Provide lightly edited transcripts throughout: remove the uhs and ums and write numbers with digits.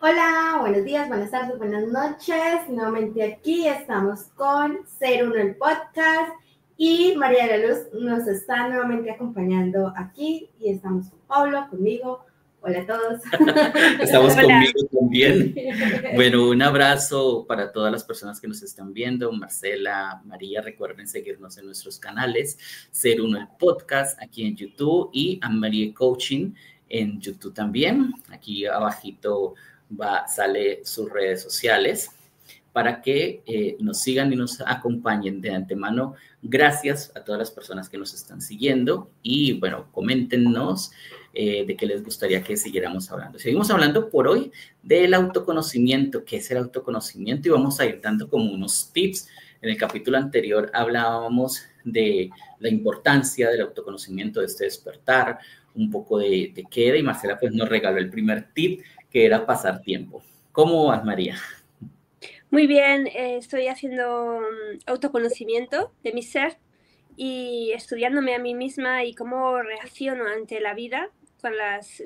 Hola, buenos días, buenas tardes, buenas noches. Nuevamente aquí estamos con Ser Uno el podcast y María de la Luz nos está nuevamente acompañando aquí y estamos con Pablo, conmigo. Hola a todos. Estamos Hola. conmigo también. Bueno, un abrazo para todas las personas que nos están viendo. Marcela, María, recuerden seguirnos en nuestros canales, Ser Uno el podcast aquí en YouTube y Anne-Marie Coaching en YouTube también. Aquí abajito sale sus redes sociales para que nos sigan y nos acompañen de antemano. Gracias a todas las personas que nos están siguiendo y bueno, coméntenos de qué les gustaría que siguiéramos hablando. Seguimos hablando por hoy del autoconocimiento, qué es el autoconocimiento y vamos a ir dando como unos tips. En el capítulo anterior hablábamos de la importancia del autoconocimiento, de este despertar, un poco de qué era y Marcela pues nos regaló el primer tip que era pasar tiempo. ¿Cómo vas, María? Muy bien, estoy haciendo autoconocimiento de mi ser y estudiándome a mí misma y cómo reacciono ante la vida con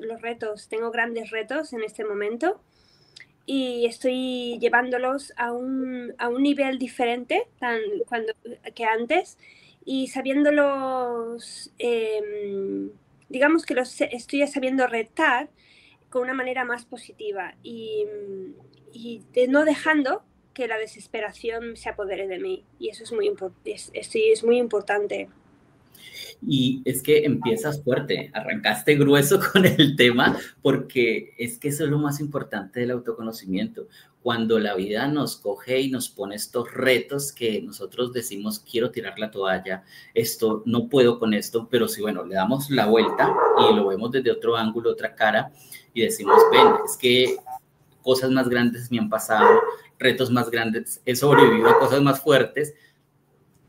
los retos. Tengo grandes retos en este momento y estoy llevándolos a un nivel diferente que antes y sabiéndolos, digamos que los estoy sabiendo retar con una manera más positiva y no dejando que la desesperación se apodere de mí. Y eso es muy importante. Y es que empiezas fuerte, arrancaste grueso con el tema, porque es que eso es lo más importante del autoconocimiento. Cuando la vida nos coge y nos pone estos retos que nosotros decimos, quiero tirar la toalla, esto, no puedo con esto, pero si, bueno, le damos la vuelta y lo vemos desde otro ángulo, otra cara, y decimos, ven, es que cosas más grandes me han pasado, retos más grandes, he sobrevivido a cosas más fuertes.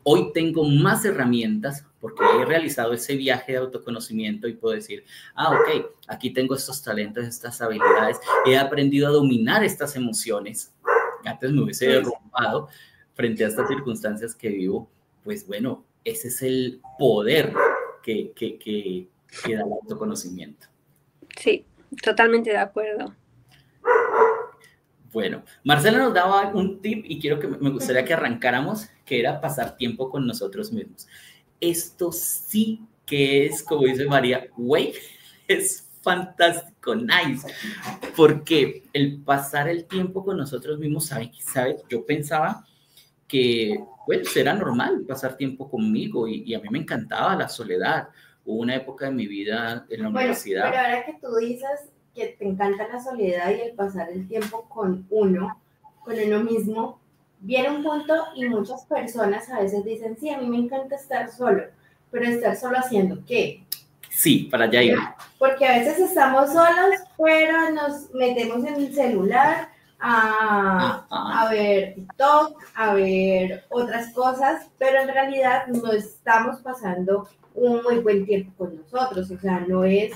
Hoy tengo más herramientas porque he realizado ese viaje de autoconocimiento y puedo decir, ok, aquí tengo estos talentos, estas habilidades, he aprendido a dominar estas emociones. Antes me hubiese derrumbado frente a estas circunstancias que vivo. Pues bueno, ese es el poder que da el autoconocimiento. Sí, totalmente de acuerdo. Bueno, Marcela nos daba un tip y me gustaría que arrancáramos, que era pasar tiempo con nosotros mismos. Esto sí que es, como dice María, güey, es fantástico, nice, porque el pasar el tiempo con nosotros mismos, ¿sabes? Yo pensaba que, pues, era normal pasar tiempo conmigo y a mí me encantaba la soledad. Hubo una época de mi vida en la universidad. Pero ahora que tú dices que te encanta la soledad y el pasar el tiempo con uno mismo, viene un punto y muchas personas a veces dicen, sí, a mí me encanta estar solo, pero estar solo haciendo ¿qué? Sí, para allá ir. Porque a veces estamos solos, pero nos metemos en el celular a ver TikTok, a ver otras cosas, pero en realidad no estamos pasando un muy buen tiempo con nosotros, o sea, no es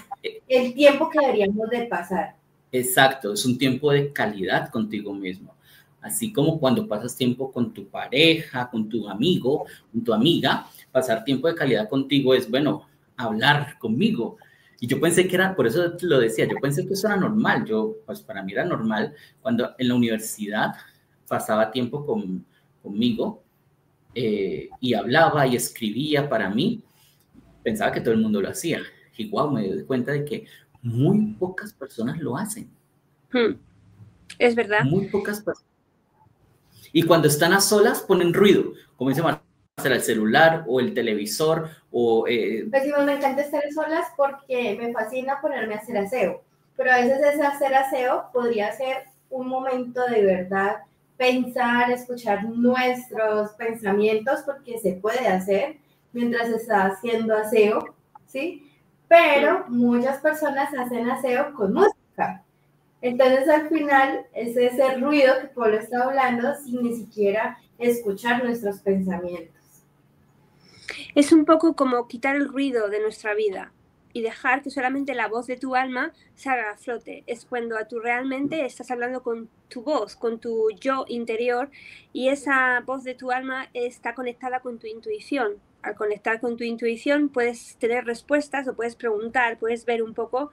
el tiempo que deberíamos de pasar. Exacto, es un tiempo de calidad contigo mismo. Así como cuando pasas tiempo con tu pareja, con tu amigo, con tu amiga, pasar tiempo de calidad contigo es, bueno, hablar conmigo. Y yo pensé que era, por eso lo decía, yo pensé que eso era normal. Pues para mí era normal cuando en la universidad pasaba tiempo conmigo y hablaba y escribía para mí. Pensaba que todo el mundo lo hacía. Y wow, me doy cuenta de que muy pocas personas lo hacen. Es verdad. Muy pocas personas. Y cuando están a solas ponen ruido, como dice Marcela, el celular o el televisor o... Pues sí, me encanta estar solas porque me fascina ponerme a hacer aseo, pero a veces ese hacer aseo podría ser un momento de verdad, pensar, escuchar nuestros pensamientos, porque se puede hacer mientras está haciendo aseo, ¿sí? Pero muchas personas hacen aseo con música. Entonces al final es ese ruido que Pablo está hablando sin ni siquiera escuchar nuestros pensamientos. Es un poco como quitar el ruido de nuestra vida y dejar que solamente la voz de tu alma salga a flote. Es cuando tú realmente estás hablando con tu voz, con tu yo interior, y esa voz de tu alma está conectada con tu intuición. Al conectar con tu intuición puedes tener respuestas o puedes preguntar, puedes ver un poco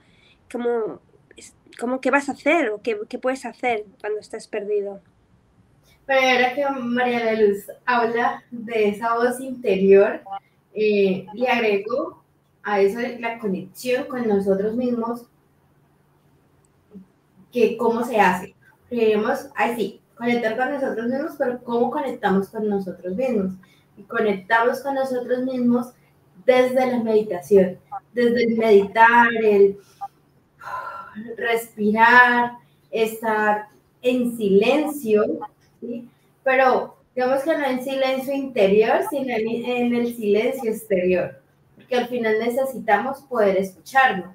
cómo ¿qué vas a hacer o qué puedes hacer cuando estás perdido? Pero ahora que María de la Luz habla de esa voz interior, le agrego a eso la conexión con nosotros mismos, que cómo se hace. Queremos, así, conectar con nosotros mismos, pero ¿cómo conectamos con nosotros mismos? Y conectamos con nosotros mismos desde la meditación, desde el meditar, el respirar, estar en silencio, ¿sí? Pero digamos que no en silencio interior, sino en el silencio exterior, porque al final necesitamos poder escucharnos,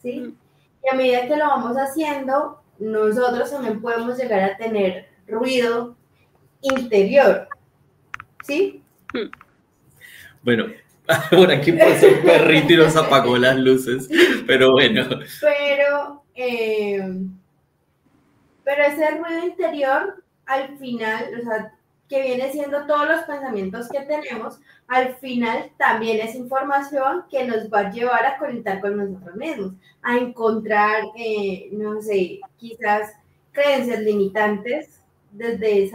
¿sí? Y a medida que lo vamos haciendo, nosotros también podemos llegar a tener ruido interior, ¿sí? Bueno, por aquí pasó un perrito y nos apagó las luces, pero bueno. Pero ese ruido interior, al final, o sea, que viene siendo todos los pensamientos que tenemos, al final también es información que nos va a llevar a conectar con nosotros mismos, a encontrar, no sé, quizás creencias limitantes desde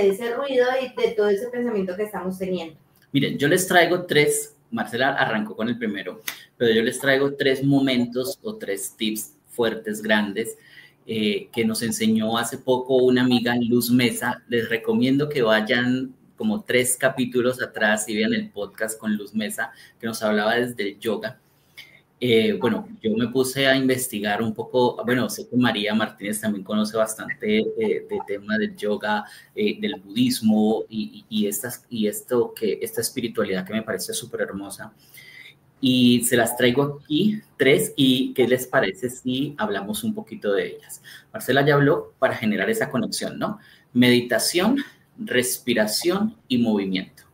ese ruido y de todo ese pensamiento que estamos teniendo. Miren, yo les traigo 3, Marcela arrancó con el primero, pero yo les traigo 3 momentos o 3 tips fuertes, grandes, que nos enseñó hace poco una amiga, Luz Mesa. Les recomiendo que vayan como 3 capítulos atrás y vean el podcast con Luz Mesa, que nos hablaba desde el yoga. Bueno, yo me puse a investigar un poco, bueno, sé que María Martínez también conoce bastante de tema del yoga, del budismo y esta espiritualidad que me parece súper hermosa. Y se las traigo aquí 3, y ¿qué les parece si hablamos un poquito de ellas? Marcela ya habló para generar esa conexión, ¿no? Meditación, respiración y movimiento.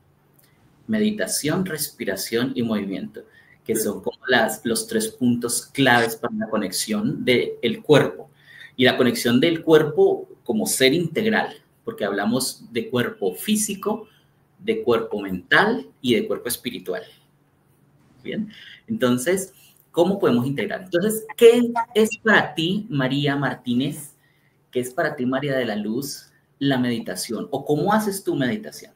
Meditación, respiración y movimiento, que son como los 3 puntos claves para la conexión del cuerpo. Y la conexión del cuerpo como ser integral, porque hablamos de cuerpo físico, de cuerpo mental y de cuerpo espiritual. Bien, entonces, ¿cómo podemos integrar? Entonces, ¿qué es para ti, María Martínez? ¿Qué es para ti, María de la Luz, la meditación? ¿O cómo haces tu meditación?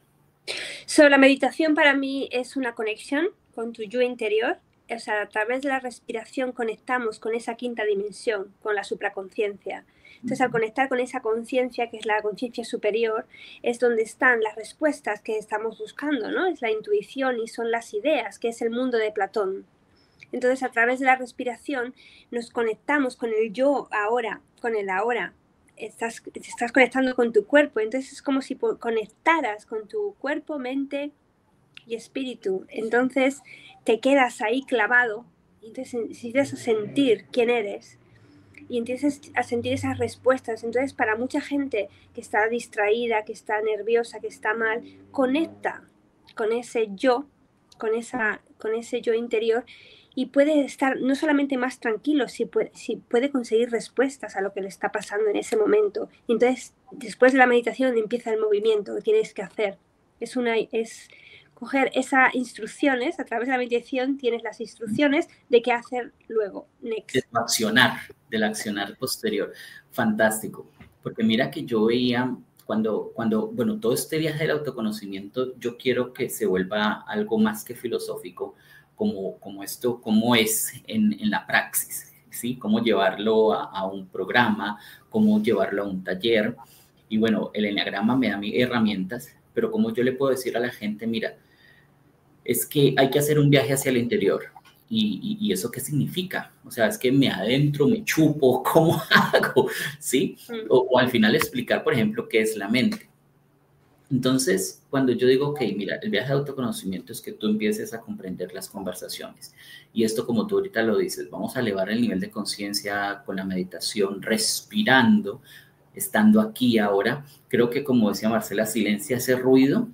La meditación para mí es una conexión con tu yo interior. O sea, a través de la respiración conectamos con esa 5ª dimensión, con la supraconciencia. Entonces, al conectar con esa conciencia, que es la conciencia superior, es donde están las respuestas que estamos buscando, ¿no? Es la intuición y son las ideas, que es el mundo de Platón. Entonces, a través de la respiración nos conectamos con el yo ahora, con el ahora. Te estás conectando con tu cuerpo. Entonces, es como si conectaras con tu cuerpo, mente y espíritu. Entonces, te quedas ahí clavado y entonces necesitas sentir quién eres y empiezas a sentir esas respuestas. Entonces, para mucha gente que está distraída, que está nerviosa, que está mal, conecta con ese yo, con ese yo interior, y puede estar no solamente más tranquilo, si puede conseguir respuestas a lo que le está pasando en ese momento. Y entonces, después de la meditación empieza el movimiento que tienes que hacer. Es coger esas instrucciones, a través de la meditación tienes las instrucciones de qué hacer luego, next. Del accionar posterior. Fantástico, porque mira que yo veía cuando bueno, todo este viaje del autoconocimiento, yo quiero que se vuelva algo más que filosófico, como esto, cómo es en la praxis, ¿sí? Cómo llevarlo a un programa, cómo llevarlo a un taller. Y bueno, el eneagrama me da herramientas, pero como yo le puedo decir a la gente, mira, es que hay que hacer un viaje hacia el interior. ¿Y eso qué significa? O sea, es que me adentro, me chupo, ¿cómo hago? ¿Sí? O al final explicar, por ejemplo, qué es la mente. Entonces, cuando yo digo, ok, mira, el viaje de autoconocimiento es que tú empieces a comprender las conversaciones. Y esto, como tú ahorita lo dices, vamos a elevar el nivel de conciencia con la meditación, respirando, estando aquí ahora. Creo que, como decía Marcela, silencia ese ruido,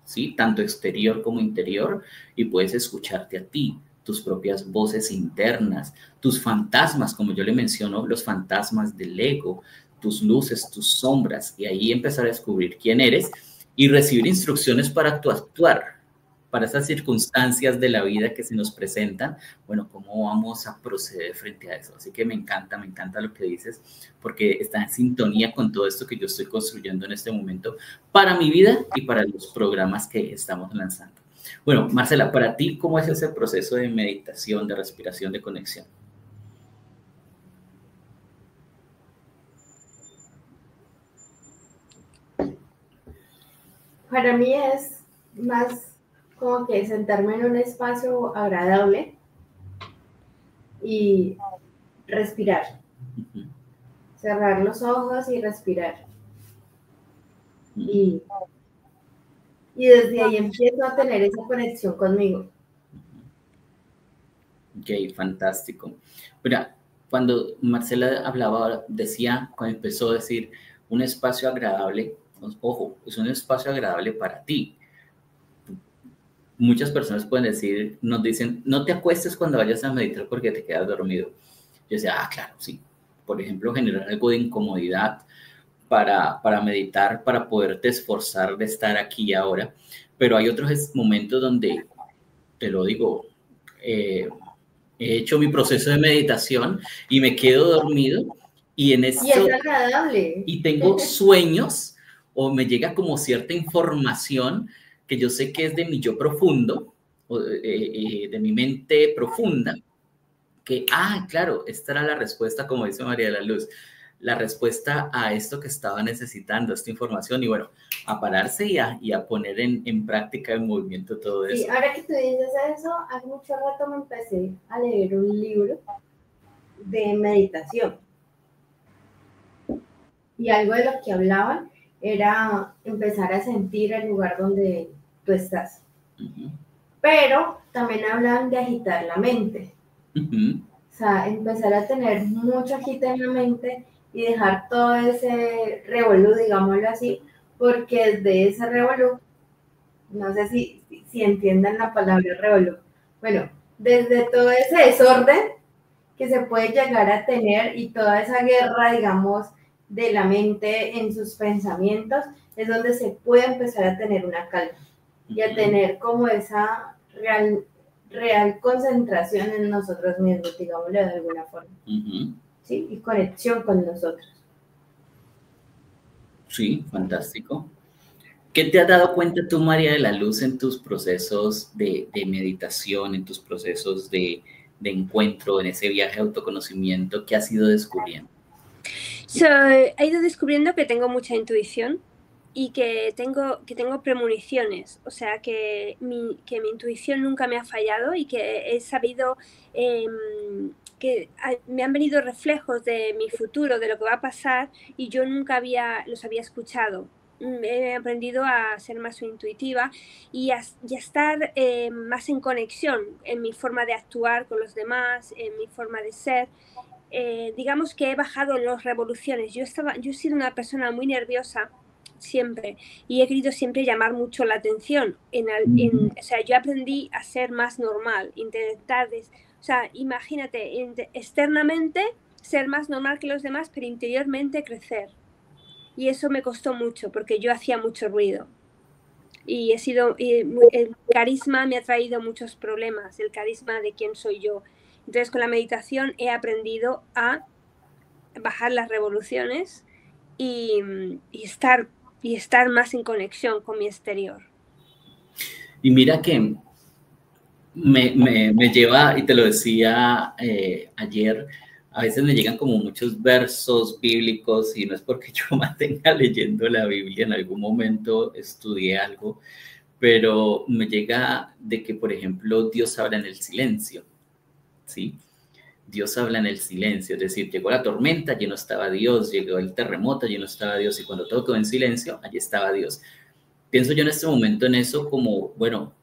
¿sí? Tanto exterior como interior, y puedes escucharte a ti, tus propias voces internas, tus fantasmas, como yo le menciono, los fantasmas del ego, tus luces, tus sombras, y ahí empezar a descubrir quién eres y recibir instrucciones para tu actuar, para esas circunstancias de la vida que se nos presentan, bueno, ¿cómo vamos a proceder frente a eso? Así que me encanta lo que dices, porque está en sintonía con todo esto que yo estoy construyendo en este momento para mi vida y para los programas que estamos lanzando. Bueno, Marcela, para ti, ¿cómo es ese proceso de meditación, de respiración, de conexión? Para mí es más como que sentarme en un espacio agradable y respirar. Cerrar los ojos y respirar. Y desde ahí empiezo a tener esa conexión conmigo. Ok, fantástico. Mira, cuando Marcela hablaba, decía, cuando empezó a decir un espacio agradable, ojo, es un espacio agradable para ti. Muchas personas pueden decir, nos dicen, no te acuestes cuando vayas a meditar porque te quedas dormido. Yo decía, claro, sí. Por ejemplo, generar algo de incomodidad para meditar, para poderte esforzar de estar aquí y ahora. Pero hay otros momentos donde, te lo digo, he hecho mi proceso de meditación y me quedo dormido y en eso, y es agradable. Y tengo sueños o me llega como cierta información que yo sé que es de mi yo profundo, o de mi mente profunda, que, claro, esta era la respuesta, como dice María de la Luz, la respuesta a esto que estaba necesitando, esta información, y bueno, a pararse y a poner en práctica, en movimiento todo eso. Sí, ahora que tú dices eso, hace mucho rato me empecé a leer un libro de meditación. Y algo de lo que hablaban era empezar a sentir el lugar donde tú estás. Pero también hablan de agitar la mente. O sea, empezar a tener mucho agite en la mente y dejar todo ese revolú, digámoslo así, porque desde ese revolú, no sé si entiendan la palabra revolú, bueno, desde todo ese desorden que se puede llegar a tener y toda esa guerra, digamos, de la mente en sus pensamientos, es donde se puede empezar a tener una calma y a tener como esa real concentración en nosotros mismos, digámoslo de alguna forma. ¿Sí? Y conexión con nosotros. Sí, fantástico. ¿Qué te has dado cuenta tú, María de la Luz, en tus procesos de meditación, en tus procesos de encuentro, en ese viaje de autoconocimiento? ¿Qué has ido descubriendo? He ido descubriendo que tengo mucha intuición y que tengo premoniciones, o sea, que mi intuición nunca me ha fallado y que he sabido que me han venido reflejos de mi futuro, de lo que va a pasar, y yo nunca los había escuchado. He aprendido a ser más intuitiva y a estar más en conexión en mi forma de actuar con los demás, en mi forma de ser. Digamos que he bajado las revoluciones. Yo he sido una persona muy nerviosa siempre y he querido siempre llamar mucho la atención. O sea, yo aprendí a ser más normal, intentar, o sea, imagínate, externamente ser más normal que los demás, pero interiormente crecer. Y eso me costó mucho porque yo hacía mucho ruido. Y el carisma me ha traído muchos problemas, el carisma de quién soy yo. Entonces, con la meditación he aprendido a bajar las revoluciones y estar más en conexión con mi exterior. Y mira que me lleva, y te lo decía ayer, a veces me llegan como muchos versos bíblicos y no es porque yo mantenga leyendo la Biblia, en algún momento estudié algo, pero me llega de que, por ejemplo, Dios habla en el silencio, ¿sí? Dios habla en el silencio, es decir, llegó la tormenta, allí no estaba Dios, llegó el terremoto, allí no estaba Dios, y cuando todo quedó en silencio, allí estaba Dios. Pienso yo en este momento en eso como, bueno,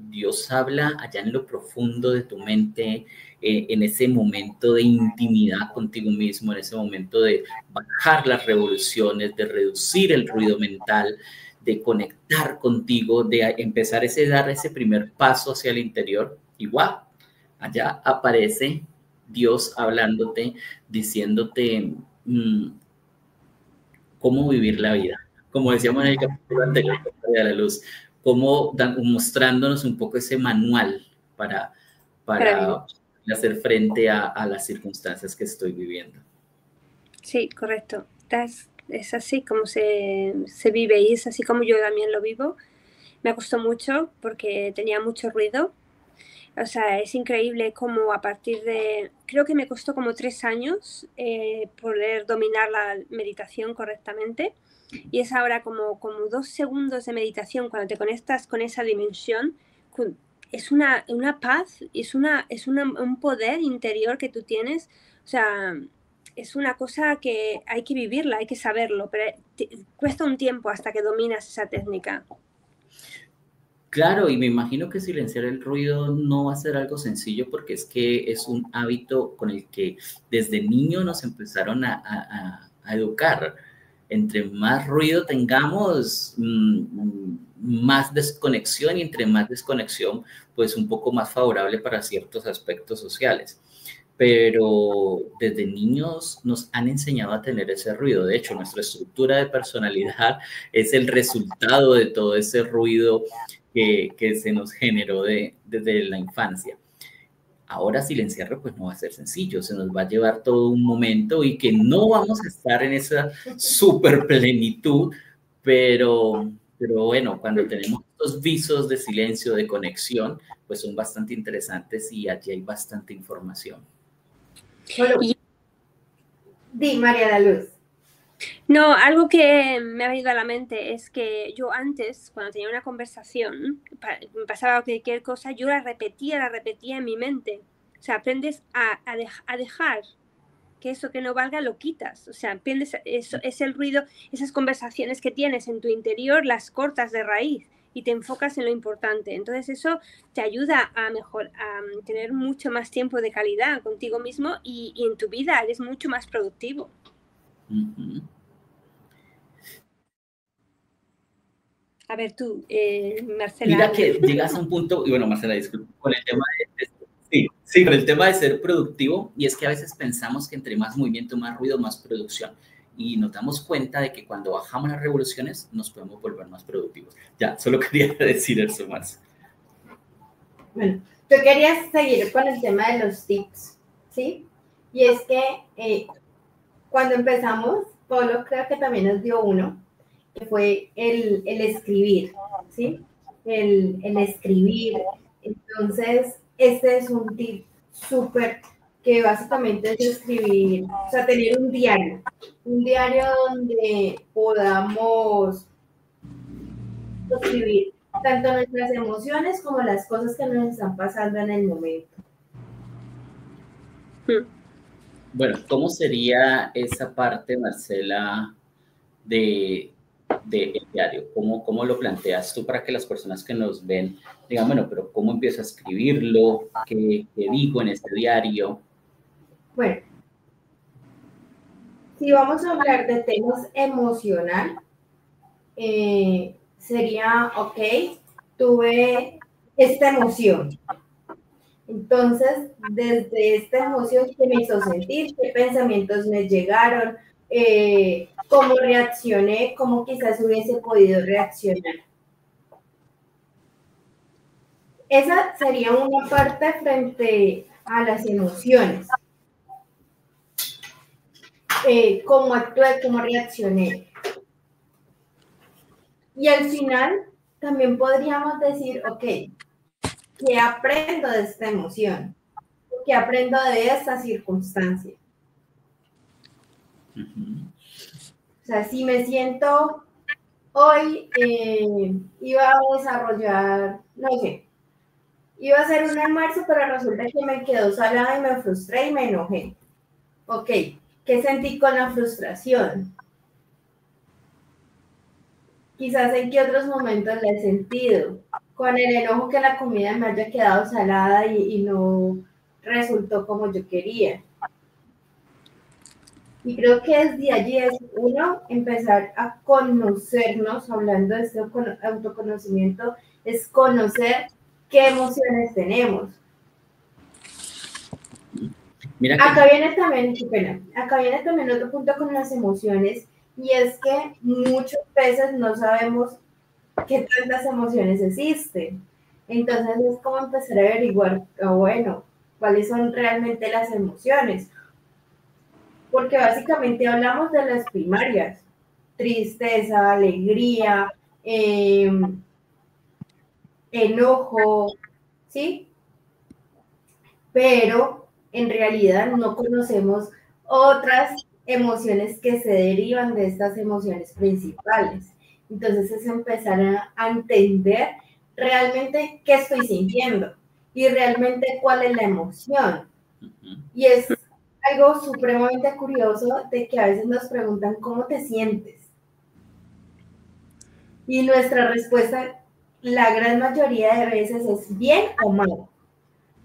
Dios habla allá en lo profundo de tu mente, en ese momento de intimidad contigo mismo, en ese momento de bajar las revoluciones, de reducir el ruido mental, de conectar contigo, de empezar dar ese primer paso hacia el interior. Y wow, allá aparece Dios hablándote, diciéndote cómo vivir la vida. Como decíamos en el capítulo anterior de la luz, mostrándonos un poco ese manual para hacer frente a las circunstancias que estoy viviendo. Sí, correcto. Es así como se vive y es así como yo también lo vivo. Me costó mucho porque tenía mucho ruido. O sea, es increíble cómo a partir de, creo que me costó como 3 años poder dominar la meditación correctamente. Y es ahora como 2 segundos de meditación cuando te conectas con esa dimensión. Es una paz, es un poder interior que tú tienes. O sea, es una cosa que hay que vivirla, hay que saberlo, pero cuesta un tiempo hasta que dominas esa técnica. Claro, y me imagino que silenciar el ruido no va a ser algo sencillo porque es que es un hábito con el que desde niño nos empezaron a educar. Entre más ruido tengamos, más desconexión, y entre más desconexión, pues un poco más favorable para ciertos aspectos sociales. Pero desde niños nos han enseñado a tener ese ruido. De hecho, nuestra estructura de personalidad es el resultado de todo ese ruido que se nos generó desde la infancia. Ahora silenciarlo pues no va a ser sencillo, se nos va a llevar todo un momento y que no vamos a estar en esa super plenitud, pero bueno, cuando tenemos estos visos de silencio, de conexión, pues son bastante interesantes y allí hay bastante información. Di, María la Luz. No, algo que me ha venido a la mente es que yo antes, cuando tenía una conversación, me pasaba cualquier cosa, yo la repetía en mi mente. O sea, aprendes a dejar que eso que no valga lo quitas. O sea, aprendes, eso es el ruido, esas conversaciones que tienes en tu interior, las cortas de raíz y te enfocas en lo importante. Entonces eso te ayuda a tener mucho más tiempo de calidad contigo mismo y en tu vida eres mucho más productivo. Uh-huh. A ver tú, Marcela. Mira que llegas a un punto, y bueno, Marcela, disculpa, con el tema con el tema de ser productivo, y es que a veces pensamos que entre más movimiento, más ruido, más producción. Y nos damos cuenta de que cuando bajamos las revoluciones nos podemos volver más productivos. Ya, solo quería decir eso, Marcela. Bueno, yo quería seguir con el tema de los tips, ¿sí? Y es que cuando empezamos, Pablo creo que también nos dio uno, que fue el escribir, ¿sí? El escribir. Entonces, este es un tip súper que básicamente es escribir, o sea, tener un diario donde podamos escribir tanto nuestras emociones como las cosas que nos están pasando en el momento. Bueno, ¿cómo sería esa parte, Marcela, de diario? ¿Cómo lo planteas tú para que las personas que nos ven digan, bueno, pero ¿cómo empiezo a escribirlo? ¿Qué digo en este diario? Bueno, si vamos a hablar de temas emocional, sería, ok, tuve esta emoción. Entonces, desde esta emoción, ¿qué me hizo sentir? ¿Qué pensamientos me llegaron? ¿Cómo reaccioné? ¿Cómo quizás hubiese podido reaccionar? Esa sería una parte frente a las emociones. Cómo actué, cómo reaccioné. Y al final también podríamos decir, ok, ¿qué aprendo de esta emoción? ¿Qué aprendo de esta circunstancia? Uh-huh. O sea, si me siento hoy, iba a desarrollar, no sé, iba a hacer un almuerzo, pero resulta que me quedó salada y me frustré y me enojé. Ok, ¿qué sentí con la frustración? Quizás en qué otros momentos la he sentido. Con el enojo que la comida me haya quedado salada y no resultó como yo quería. Y creo que desde allí es uno empezar a conocernos, hablando de este autoconocimiento, es conocer qué emociones tenemos. Mira que... Acá viene también otro punto con las emociones, y es que muchas veces no sabemos qué tantas emociones existen. Entonces es como empezar a averiguar, bueno, cuáles son realmente las emociones. Porque básicamente hablamos de las primarias, tristeza, alegría, enojo, ¿sí? Pero en realidad no conocemos otras emociones que se derivan de estas emociones principales. Entonces es empezar a entender realmente qué estoy sintiendo y realmente cuál es la emoción. Y es algo supremamente curioso de que a veces nos preguntan cómo te sientes. Y nuestra respuesta, la gran mayoría de veces, es bien o mal.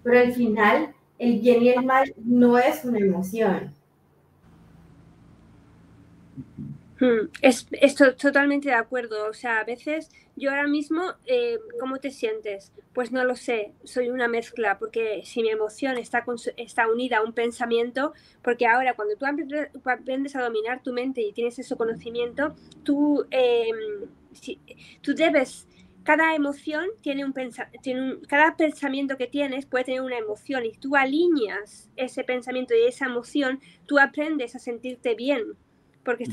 Pero al final, el bien y el mal no es una emoción. Estoy totalmente de acuerdo. O sea, a veces yo ahora mismo, ¿cómo te sientes? Pues no lo sé, soy una mezcla, porque si mi emoción está unida a un pensamiento, porque ahora cuando tú aprendes a dominar tu mente y tienes ese conocimiento, tú debes... Cada emoción cada pensamiento que tienes puede tener una emoción y tú alineas ese pensamiento y esa emoción, tú aprendes a sentirte bien. Porque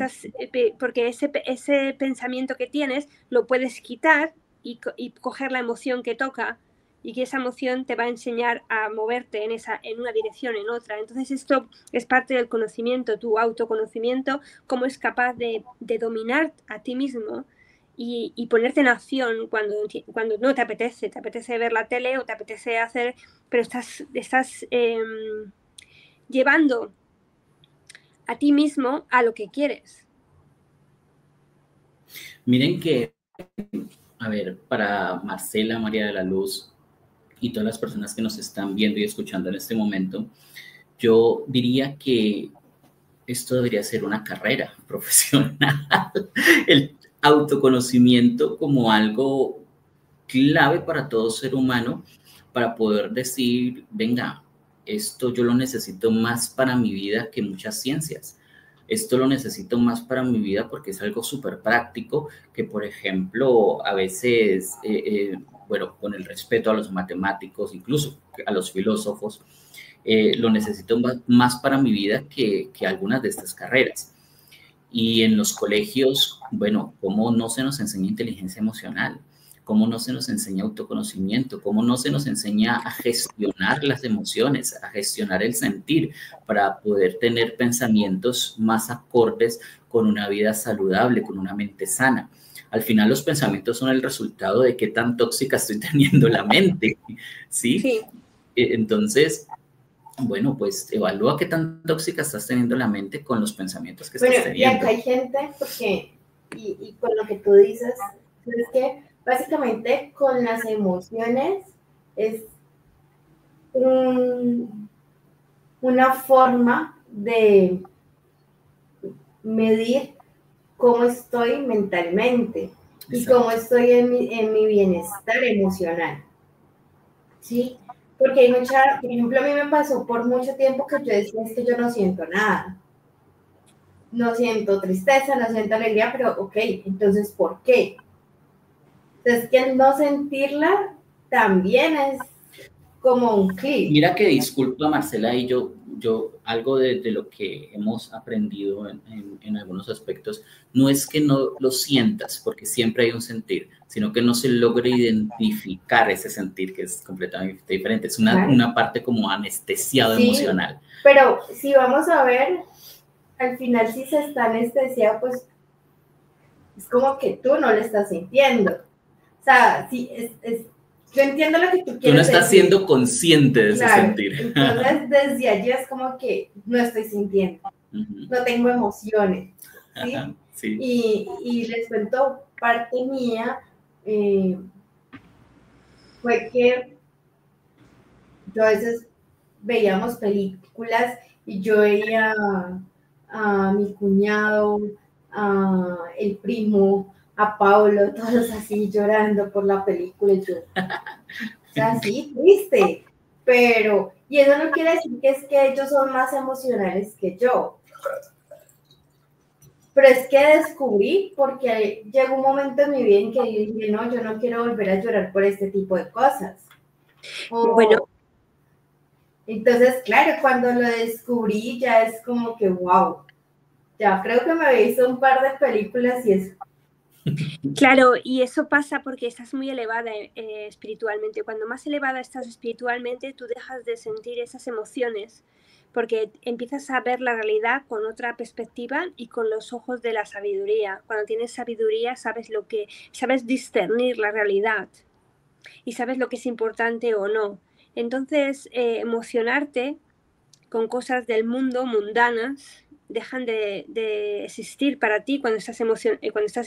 ese pensamiento que tienes lo puedes quitar y coger la emoción que toca, y que esa emoción te va a enseñar a moverte en una dirección, en otra. Entonces esto es parte del conocimiento, tu autoconocimiento, cómo es capaz de dominar a ti mismo y ponerte en acción cuando no te apetece ver la tele o te apetece hacer, pero estás llevando a ti mismo a lo que quieres. Miren que, a ver, para Marcela, María de la Luz y todas las personas que nos están viendo y escuchando en este momento, yo diría que esto debería ser una carrera profesional. El autoconocimiento como algo clave para todo ser humano, para poder decir, venga, esto yo lo necesito más para mi vida que muchas ciencias. Esto lo necesito más para mi vida porque es algo súper práctico que, por ejemplo, a veces, bueno, con el respeto a los matemáticos, incluso a los filósofos, lo necesito más para mi vida que algunas de estas carreras. Y en los colegios, bueno, ¿cómo no se nos enseña inteligencia emocional? ¿Cómo no se nos enseña autoconocimiento? ¿Cómo no se nos enseña a gestionar las emociones, a gestionar el sentir para poder tener pensamientos más acordes con una vida saludable, con una mente sana? Al final los pensamientos son el resultado de qué tan tóxica estoy teniendo la mente, ¿sí? Sí. Entonces, bueno, pues evalúa qué tan tóxica estás teniendo la mente con los pensamientos que estás teniendo. Y acá hay gente, porque, y con lo que tú dices, es que básicamente con las emociones es una forma de medir cómo estoy mentalmente. Exacto. Y cómo estoy en mi bienestar emocional. ¿Sí? Porque hay mucha, por ejemplo, a mí me pasó por mucho tiempo que yo decía, es que yo no siento nada. No siento tristeza, no siento alegría, pero ok, entonces, ¿por qué? Entonces, que no sentirla también es como un clic. Mira que disculpa, Marcela, y yo algo de lo que hemos aprendido en algunos aspectos, no es que no lo sientas, porque siempre hay un sentir, sino que no se logra identificar ese sentir, que es completamente diferente. Es una parte como anestesiado emocional. Pero si vamos a ver, al final si se está anestesiado, pues es como que tú no lo estás sintiendo. O sea, sí, yo entiendo lo que tú quieres decir. Tú no estás siendo consciente de ese sentir. Entonces, desde allí es como que no estoy sintiendo, no tengo emociones, ¿sí? Sí. Y les cuento, parte mía fue que yo a veces veíamos películas y yo veía a mi cuñado, a el primo, a Pablo, todos así llorando por la película. Y yo, o sea, sí, triste, pero, y eso no quiere decir que es que ellos son más emocionales que yo. Pero es que descubrí, porque llegó un momento en mi vida en que dije, no, yo no quiero volver a llorar por este tipo de cosas. Bueno. Entonces, claro, cuando lo descubrí ya es como que, wow, ya creo que me había visto un par de películas y eso. Claro, y eso pasa porque estás muy elevada espiritualmente. Cuando más elevada estás espiritualmente, tú dejas de sentir esas emociones porque empiezas a ver la realidad con otra perspectiva y con los ojos de la sabiduría. Cuando tienes sabiduría, sabes discernir la realidad y sabes lo que es importante o no. Entonces, emocionarte con cosas del mundo mundanas dejan de existir para ti cuando estás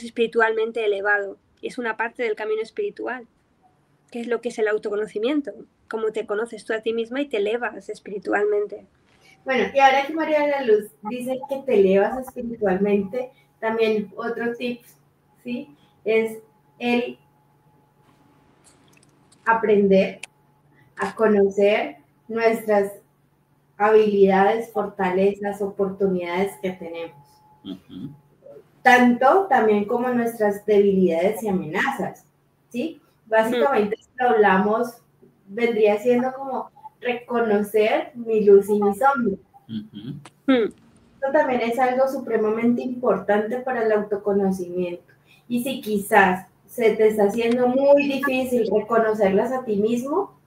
espiritualmente elevado. Es una parte del camino espiritual, que es lo que es el autoconocimiento, cómo te conoces tú a ti misma y te elevas espiritualmente. Bueno, y ahora que María de la Luz dice que te elevas espiritualmente, también otro tip, ¿sí? Es el aprender a conocer nuestras habilidades, fortalezas, oportunidades que tenemos. Uh-huh. Tanto también como nuestras debilidades y amenazas, ¿sí? Básicamente, si hablamos, vendría siendo como reconocer mi luz y mi sombra. Uh-huh. Esto también es algo supremamente importante para el autoconocimiento. Y si quizás se te está haciendo muy difícil reconocerlas a ti mismo,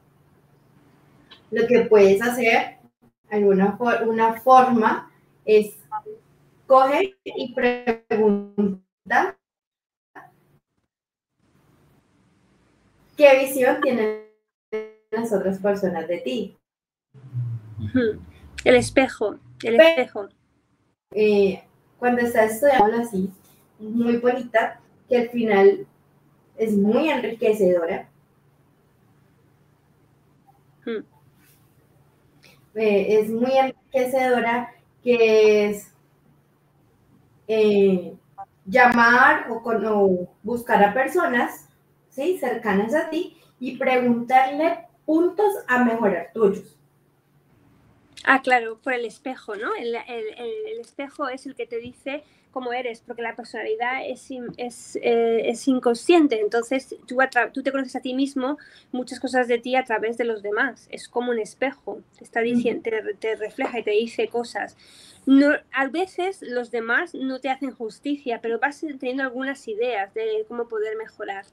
lo que puedes hacer, una forma, es coge y pregunta qué visión tienen las otras personas de ti. El espejo. Cuando estás estudiando así, muy bonita, que al final es muy enriquecedora. Es muy enriquecedora, que es llamar o buscar a personas, ¿sí?, cercanas a ti y preguntarle puntos a mejorar tuyos. Ah, claro, por el espejo, ¿no? El espejo es el que te dice cómo eres, porque la personalidad es inconsciente. Entonces, tú te conoces a ti mismo, muchas cosas de ti a través de los demás. Es como un espejo, te está diciendo, te refleja y te dice cosas. No, a veces los demás no te hacen justicia, pero vas teniendo algunas ideas de cómo poder mejorar.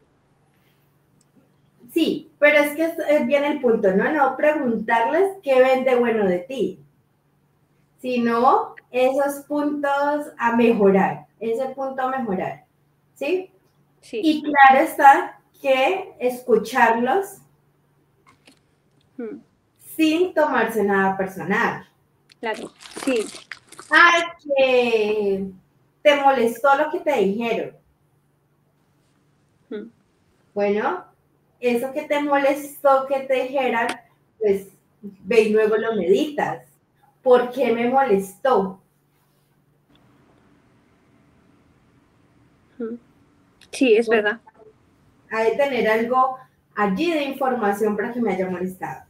Sí, pero es que viene el punto, ¿no? No preguntarles qué ven de bueno de ti, sino esos puntos a mejorar, ese punto a mejorar, ¿sí? Sí. Y claro está que escucharlos sin tomarse nada personal. Claro, sí. Ay, que te molestó lo que te dijeron. Bueno, eso que te molestó que te dijeran, pues ve y luego lo meditas. ¿Por qué me molestó? Sí, es verdad. Hay de tener algo allí de información para que me haya molestado.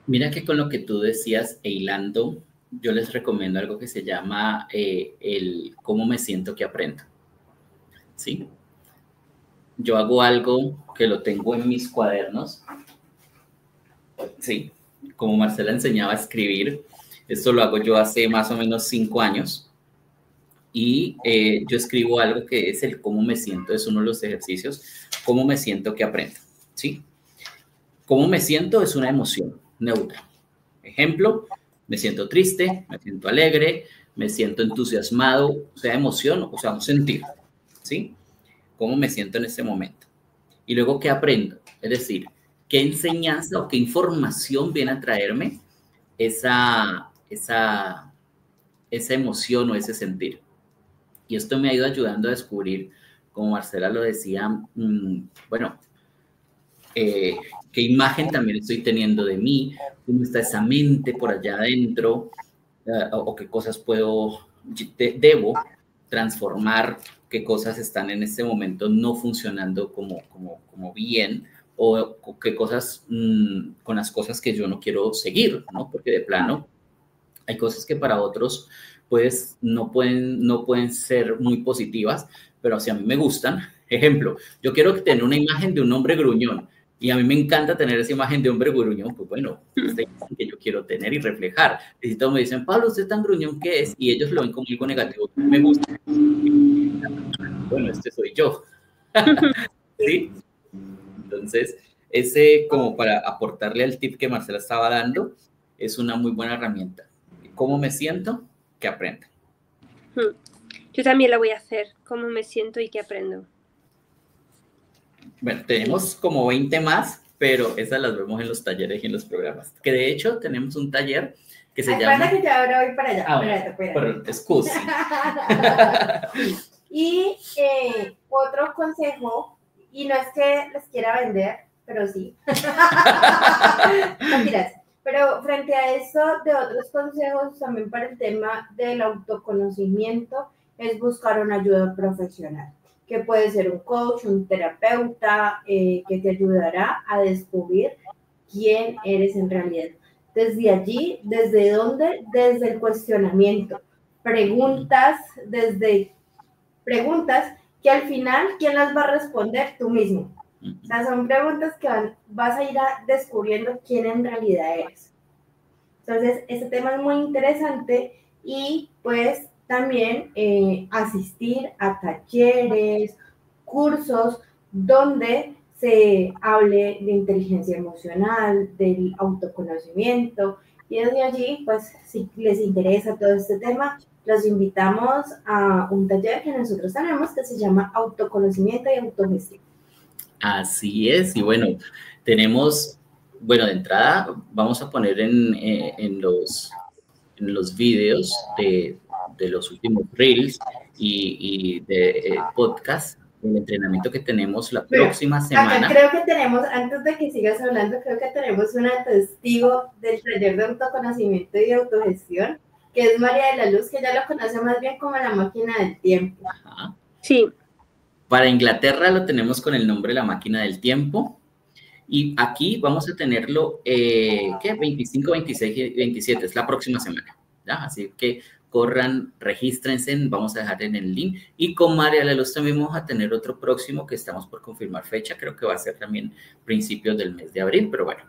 Mira que con lo que tú decías, hilando, yo les recomiendo algo que se llama el cómo me siento que aprendo. ¿Sí? Yo hago algo que lo tengo en mis cuadernos. Sí, como Marcela enseñaba a escribir, esto lo hago yo hace más o menos 5 años. Y yo escribo algo que es el cómo me siento, es uno de los ejercicios, cómo me siento que aprendo, ¿sí? Cómo me siento es una emoción neutra. Ejemplo, me siento triste, me siento alegre, me siento entusiasmado, o sea, emoción, o sea, un sentir, ¿sí? Cómo me siento en ese momento. Y luego, ¿qué aprendo? Es decir, ¿qué enseñanza o qué información viene a traerme esa emoción o ese sentir? Y esto me ha ido ayudando a descubrir, como Marcela lo decía, bueno, qué imagen también estoy teniendo de mí, cómo está esa mente por allá adentro, o qué cosas debo transformar, qué cosas están en este momento no funcionando como bien, o qué cosas con las cosas que yo no quiero seguir, ¿no? Porque de plano Hay cosas que para otros pues no pueden ser muy positivas, pero si a mí me gustan. Ejemplo, yo quiero tener una imagen de un hombre gruñón y a mí me encanta tener esa imagen de hombre gruñón, pues bueno, esta imagen que yo quiero tener y reflejar. Y todos me dicen, Pablo, ¿usted tan gruñón qué es? Y ellos lo ven como algo negativo. Me gusta. Bueno, este soy yo. ¿Sí? Entonces, ese como para aportarle al tip que Marcela estaba dando, es una muy buena herramienta. ¿Cómo me siento? Que aprenda. Yo también la voy a hacer. ¿Cómo me siento y qué aprendo? Bueno, tenemos como 20 más, pero esas las vemos en los talleres y en los programas. Que de hecho tenemos un taller que se llama... que yo ahora voy para allá. Pero excusa. Y otro consejo, y no es que les quiera vender, pero sí. Mentiras. Pero frente a eso, de otros consejos también para el tema del autoconocimiento, es buscar una ayuda profesional, que puede ser un coach, un terapeuta, que te ayudará a descubrir quién eres en realidad. Desde allí, ¿desde dónde? Desde el cuestionamiento. Preguntas que al final, ¿quién las va a responder? Tú mismo. O sea, son preguntas que vas a ir descubriendo quién en realidad eres. Entonces, este tema es muy interesante y pues también asistir a talleres, cursos donde se hable de inteligencia emocional, del autoconocimiento, y desde allí, pues, si les interesa todo este tema, los invitamos a un taller que nosotros tenemos que se llama Autoconocimiento y Autogestión. Así es, y bueno, tenemos, bueno, de entrada vamos a poner en los videos de los últimos reels y de podcast, el entrenamiento que tenemos la próxima semana. Acá creo que tenemos, antes de que sigas hablando, creo que tenemos una testigo del taller de autoconocimiento y de autogestión, que es María de la Luz, que ya lo conoce más bien como la máquina del tiempo. Ajá. Sí. Para Inglaterra lo tenemos con el nombre La Máquina del Tiempo. Y aquí vamos a tenerlo, ¿qué? 25, 26 y 27, es la próxima semana, ¿ya? Así que corran, regístrense, vamos a dejar en el link. Y con María de la Luz también vamos a tener otro próximo que estamos por confirmar fecha, creo que va a ser también principios del mes de abril, pero bueno.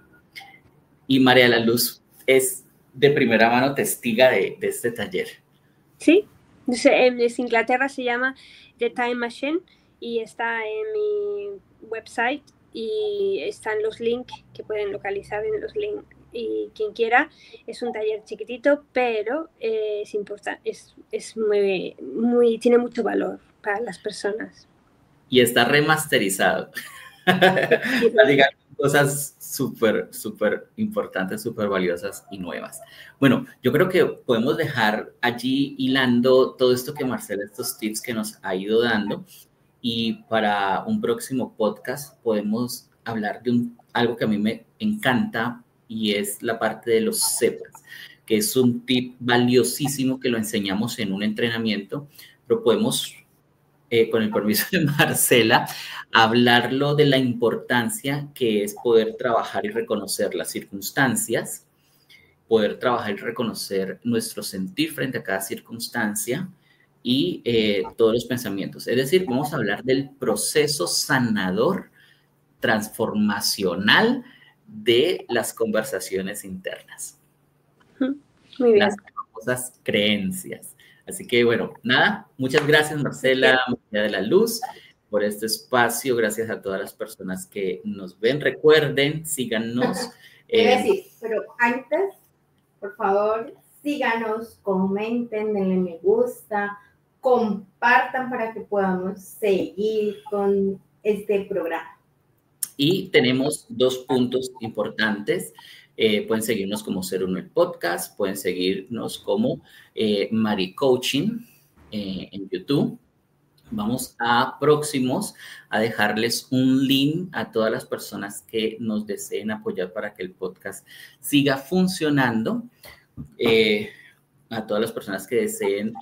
Y María de la Luz es de primera mano testiga de este taller. Sí, en Inglaterra se llama The Time Machine y está en mi website y están los links que pueden localizar en los links. Y quien quiera, es un taller chiquitito, pero es importante, es muy, tiene mucho valor para las personas. Y está remasterizado. Digan cosas súper importantes, súper valiosas y nuevas. Bueno, yo creo que podemos dejar allí hilando todo esto que Marcela, estos tips que nos ha ido dando. Y para un próximo podcast podemos hablar de algo que a mí me encanta y es la parte de los CEPAs, que es un tip valiosísimo que lo enseñamos en un entrenamiento, pero podemos, con el permiso de Marcela, hablarlo de la importancia que es poder trabajar y reconocer las circunstancias, poder trabajar y reconocer nuestro sentir frente a cada circunstancia, y todos los pensamientos. Es decir, vamos a hablar del proceso sanador, transformacional de las conversaciones internas. Muy bien. Las famosas creencias. Así que, bueno, nada, muchas gracias, Marcela, María de la Luz, por este espacio. Gracias a todas las personas que nos ven. Recuerden, síganos. Sí, pero antes, por favor, síganos, comenten, denle me gusta, compartan para que podamos seguir con este programa. Y tenemos 2 puntos importantes. Pueden seguirnos como 01 el podcast, pueden seguirnos como Mari Coaching en YouTube. Vamos a próximos a dejarles un link a todas las personas que nos deseen apoyar para que el podcast siga funcionando. A todas las personas que deseen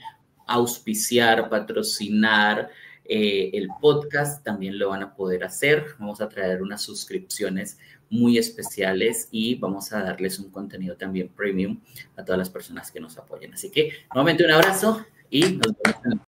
auspiciar, patrocinar, el podcast también lo van a poder hacer. Vamos a traer unas suscripciones muy especiales y vamos a darles un contenido también premium a todas las personas que nos apoyen. Así que nuevamente un abrazo y nos vemos en